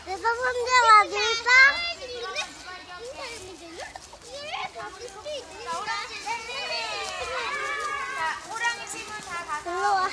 내가 혼자 와줄까? 호랑이 집을 다 가서 일로 와.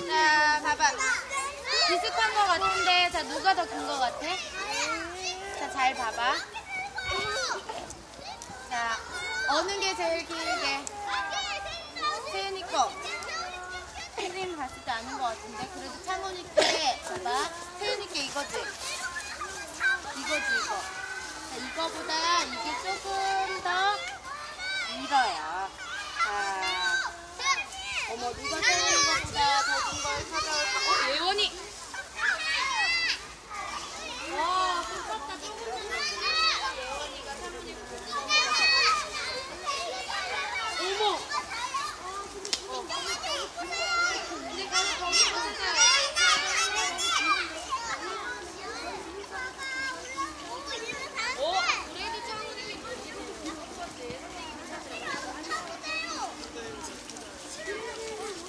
자, 봐봐. 비슷한 거 같은데, 자, 누가 더 큰 거 같아? 자, 잘 봐봐. 자, 어느 게 제일 길게? 세윤이 거. 선생님 봤을 때 아닌 거 같은데, 그래도 창훈이 게, 봐봐. 세윤이 게 이거지? 이거지, 이거. 자, 이거보다 이게 조금 더 길어요. 자, 어머, 누가 세윤이 것보다 더 큰 걸 찾아올까? 예원이!